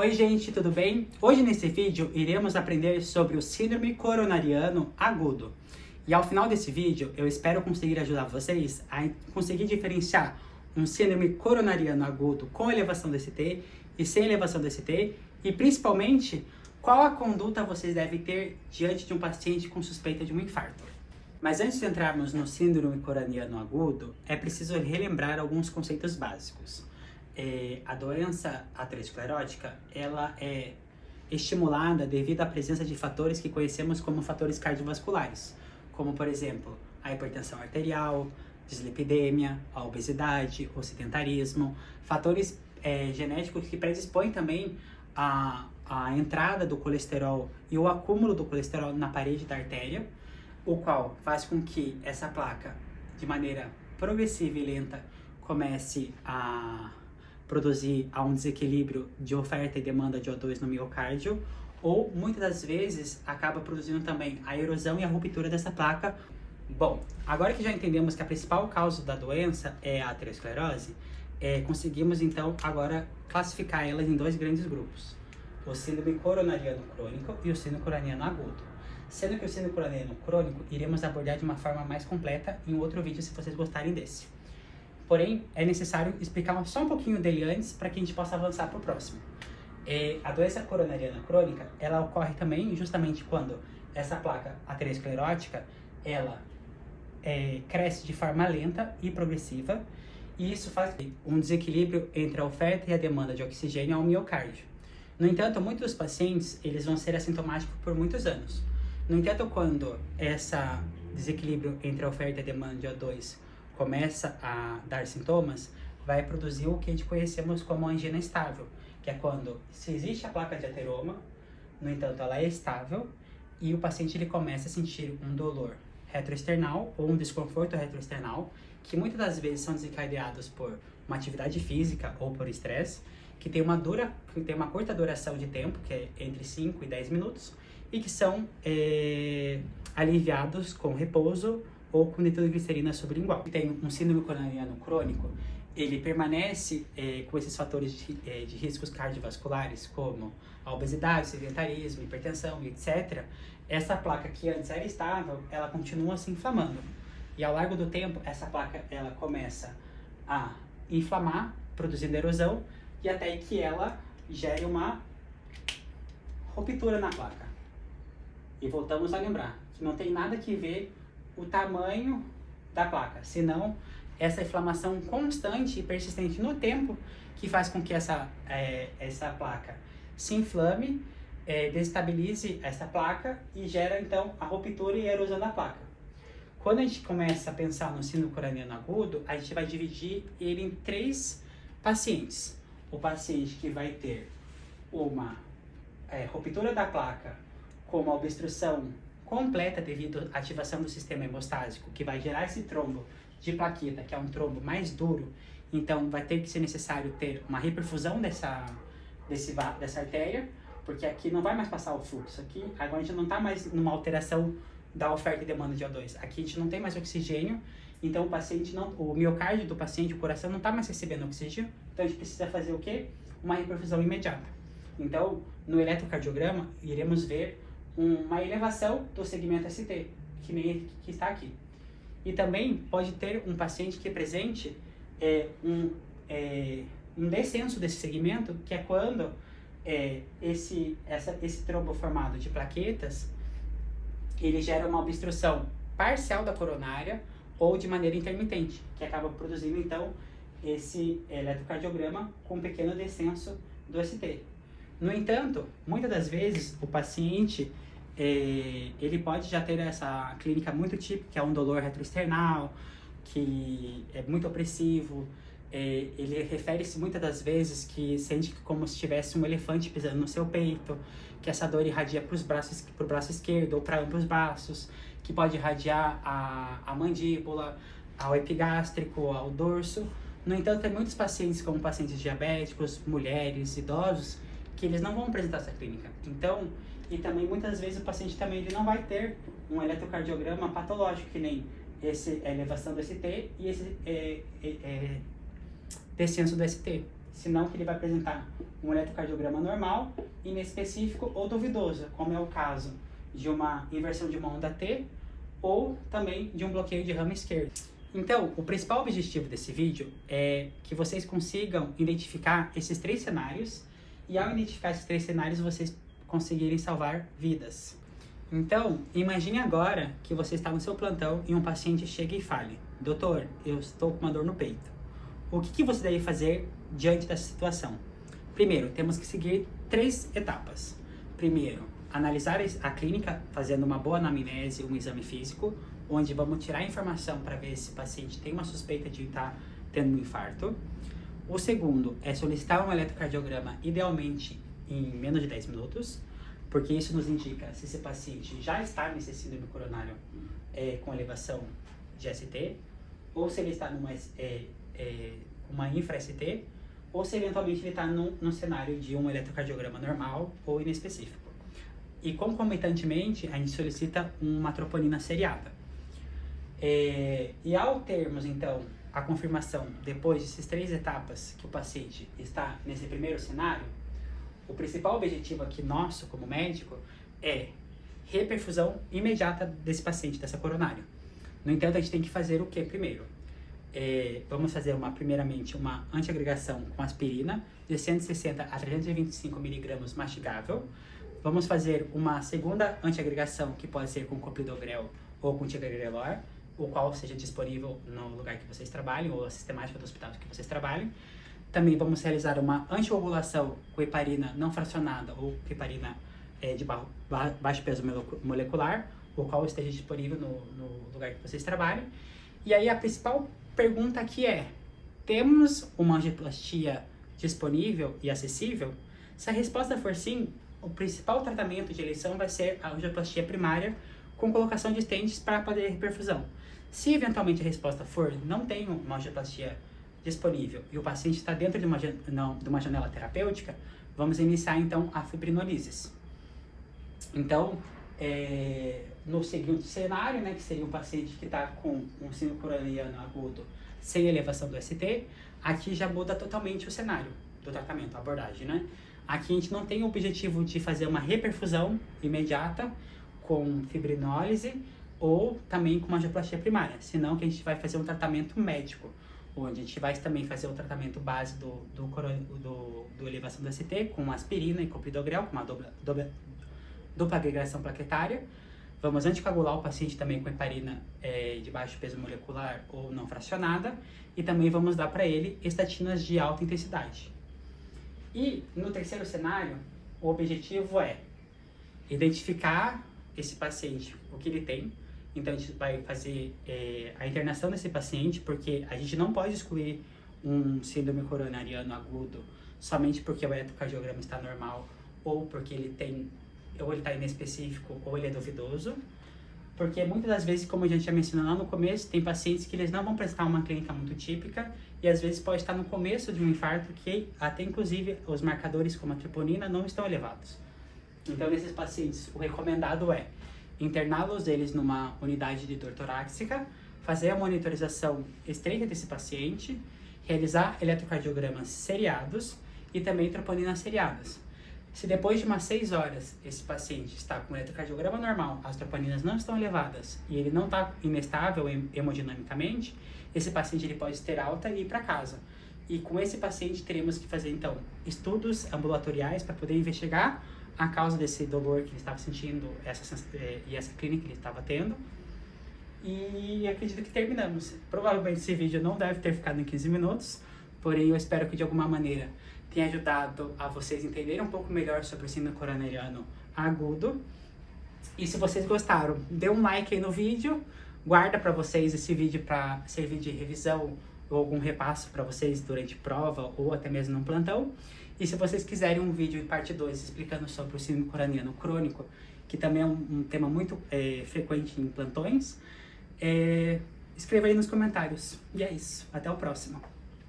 Oi gente, tudo bem? Hoje nesse vídeo iremos aprender sobre o síndrome coronariano agudo. E ao final desse vídeo eu espero conseguir ajudar vocês a conseguir diferenciar um síndrome coronariano agudo com elevação do ST e sem elevação do ST e principalmente qual a conduta vocês devem ter diante de um paciente com suspeita de um infarto. Mas antes de entrarmos no síndrome coronariano agudo, é preciso relembrar alguns conceitos básicos. A doença aterosclerótica, ela é estimulada devido à presença de fatores que conhecemos como fatores cardiovasculares, como por exemplo, a hipertensão arterial, dislipidemia, a obesidade, o sedentarismo, fatores genéticos que predispõem também a entrada do colesterol e o acúmulo do colesterol na parede da artéria, o qual faz com que essa placa, de maneira progressiva e lenta, comece a produzir um desequilíbrio de oferta e demanda de O2 no miocárdio, ou muitas das vezes acaba produzindo também a erosão e a ruptura dessa placa. Bom, agora que já entendemos que a principal causa da doença é a aterosclerose, conseguimos então agora classificar elas em dois grandes grupos: o síndrome coronariano crônico e o síndrome coronariano agudo. Sendo que o síndrome coronariano crônico iremos abordar de uma forma mais completa em outro vídeo, se vocês gostarem desse. Porém, é necessário explicar só um pouquinho dele antes para que a gente possa avançar para o próximo. A doença coronariana crônica, ela ocorre também justamente quando essa placa aterosclerótica, ela cresce de forma lenta e progressiva, e isso faz um desequilíbrio entre a oferta e a demanda de oxigênio ao miocárdio. No entanto, muitos dos pacientes, eles vão ser assintomáticos por muitos anos. No entanto, quando esse desequilíbrio entre a oferta e a demanda de O2 começa a dar sintomas, vai produzir o que a gente conhecemos como angina estável, que é quando se existe a placa de ateroma, no entanto ela é estável, e o paciente ele começa a sentir um dolor retroesternal ou um desconforto retroesternal, que muitas das vezes são desencadeados por uma atividade física ou por estresse, que tem uma curta duração de tempo, que é entre 5 e 10 minutos, e que são aliviados com repouso ou com nitroglicerina sublingual. Tem um síndrome coronariano crônico, ele permanece com esses fatores de riscos cardiovasculares, como a obesidade, sedentarismo, hipertensão, etc. Essa placa que antes era estável, ela continua se inflamando. E ao longo do tempo, essa placa ela começa a inflamar, produzindo erosão, e até que ela gere uma ruptura na placa. E voltamos a lembrar que não tem nada que ver o tamanho da placa, senão essa inflamação constante e persistente no tempo que faz com que essa placa se inflame, desestabilize essa placa e gera então a ruptura e a erosão da placa. Quando a gente começa a pensar no síndrome coronariano agudo, a gente vai dividir ele em três pacientes. O paciente que vai ter uma ruptura da placa com uma obstrução completa devido à ativação do sistema hemostásico, que vai gerar esse trombo de plaqueta, que é um trombo mais duro, então vai ter que ser necessário ter uma reperfusão dessa artéria, porque aqui não vai mais passar o fluxo, aqui agora a gente não está mais numa alteração da oferta e demanda de O2, aqui a gente não tem mais oxigênio, então o miocárdio do paciente, o coração não está mais recebendo oxigênio, então a gente precisa fazer o quê? Uma reperfusão imediata. Então, no eletrocardiograma, iremos ver uma elevação do segmento ST, que nem que está aqui. E também pode ter um paciente que apresente um descenso desse segmento, que é quando esse trombo formado de plaquetas, ele gera uma obstrução parcial da coronária ou de maneira intermitente, que acaba produzindo então esse eletrocardiograma com um pequeno descenso do ST. No entanto, muitas das vezes o paciente ele pode já ter essa clínica muito típica, que é um dolor retroesternal, que é muito opressivo. Ele refere-se muitas das vezes que sente como se tivesse um elefante pisando no seu peito, que essa dor irradia para o braço esquerdo ou para ambos os braços, que pode irradiar a mandíbula, ao epigástrico, ao dorso. No entanto, tem muitos pacientes, como pacientes diabéticos, mulheres, idosos, que eles não vão apresentar essa clínica. Então, e também muitas vezes o paciente também ele não vai ter um eletrocardiograma patológico, que nem essa elevação do ST e esse descenso do ST. senão que ele vai apresentar um eletrocardiograma normal, inespecífico ou duvidoso, como é o caso de uma inversão de uma onda T ou também de um bloqueio de ramo esquerdo. Então, o principal objetivo desse vídeo é que vocês consigam identificar esses 3 cenários e ao identificar esses 3 cenários, vocês conseguirem salvar vidas. Então, imagine agora que você está no seu plantão e um paciente chega e fale: doutor, eu estou com uma dor no peito. O que você deve fazer diante dessa situação? Primeiro, temos que seguir 3 etapas. Primeiro, analisar a clínica fazendo uma boa anamnese, um exame físico, onde vamos tirar a informação para ver se o paciente tem uma suspeita de estar tendo um infarto. O segundo é solicitar um eletrocardiograma, idealmente em menos de 10 minutos, porque isso nos indica se esse paciente já está nesse síndrome coronário com elevação de ST, ou se ele está numa uma infra-ST, ou se eventualmente ele está num cenário de um eletrocardiograma normal ou inespecífico. E concomitantemente, a gente solicita uma troponina seriada. E ao termos, então, a confirmação, depois dessas 3 etapas que o paciente está nesse primeiro cenário, o principal objetivo aqui nosso, como médico, é reperfusão imediata desse paciente, dessa coronária. No entanto, a gente tem que fazer o que primeiro? Vamos fazer primeiramente uma antiagregação com aspirina de 160 a 325 miligramas mastigável. Vamos fazer uma segunda antiagregação que pode ser com clopidogrel ou com ticagrelor, o qual seja disponível no lugar que vocês trabalhem ou a sistemática do hospital que vocês trabalhem. Também vamos realizar uma antiovulação com heparina não fracionada ou heparina de baixo peso molecular, o qual esteja disponível no lugar que vocês trabalhem. E aí a principal pergunta aqui é: temos uma angioplastia disponível e acessível? Se a resposta for sim, o principal tratamento de eleição vai ser a angioplastia primária com colocação de stents para poder reperfusão. Se eventualmente a resposta for não tenho uma angioplastia disponível e o paciente está dentro de uma janela terapêutica, vamos iniciar então a fibrinolises. Então, no seguinte cenário, né, que seria um paciente que está com um síndrome coronariano agudo sem elevação do ST, aqui já muda totalmente o cenário do tratamento, a abordagem, né? Aqui a gente não tem o objetivo de fazer uma reperfusão imediata com fibrinólise ou também com uma angioplastia primária, senão que a gente vai fazer um tratamento médico, onde a gente vai também fazer o tratamento base do elevação do ST com aspirina e clopidogrel, com uma dupla agregação plaquetária. Vamos anticoagular o paciente também com heparina de baixo peso molecular ou não fracionada e também vamos dar para ele estatinas de alta intensidade. E no terceiro cenário, o objetivo é identificar esse paciente, o que ele tem. Então a gente vai fazer a internação desse paciente, porque a gente não pode excluir um síndrome coronariano agudo somente porque o eletrocardiograma está normal ou porque ele está inespecífico ou ele é duvidoso. Porque muitas das vezes, como a gente já mencionou lá no começo, tem pacientes que eles não vão prestar uma clínica muito típica e às vezes pode estar no começo de um infarto que até inclusive os marcadores como a troponina não estão elevados. Então nesses pacientes o recomendado é interná-los eles numa unidade de dor torácica, fazer a monitorização estreita desse paciente, realizar eletrocardiogramas seriados e também troponinas seriadas. Se depois de umas 6 horas esse paciente está com eletrocardiograma normal, as troponinas não estão elevadas e ele não está inestável hemodinamicamente, esse paciente ele pode ter alta e ir para casa. E com esse paciente teremos que fazer então estudos ambulatoriais para poder investigar a causa desse dolor que ele estava sentindo e essa clínica que ele estava tendo. E acredito que terminamos. Provavelmente esse vídeo não deve ter ficado em 15 minutos, porém eu espero que de alguma maneira tenha ajudado a vocês entenderem um pouco melhor sobre o síndrome coronariano agudo. E se vocês gostaram, dê um like aí no vídeo, guarda para vocês esse vídeo para servir de revisão ou algum repasso para vocês durante prova ou até mesmo no plantão. E se vocês quiserem um vídeo em parte 2 explicando sobre o síndrome coronariano crônico, que também é um tema muito frequente em plantões, escreva aí nos comentários. E é isso, até o próximo.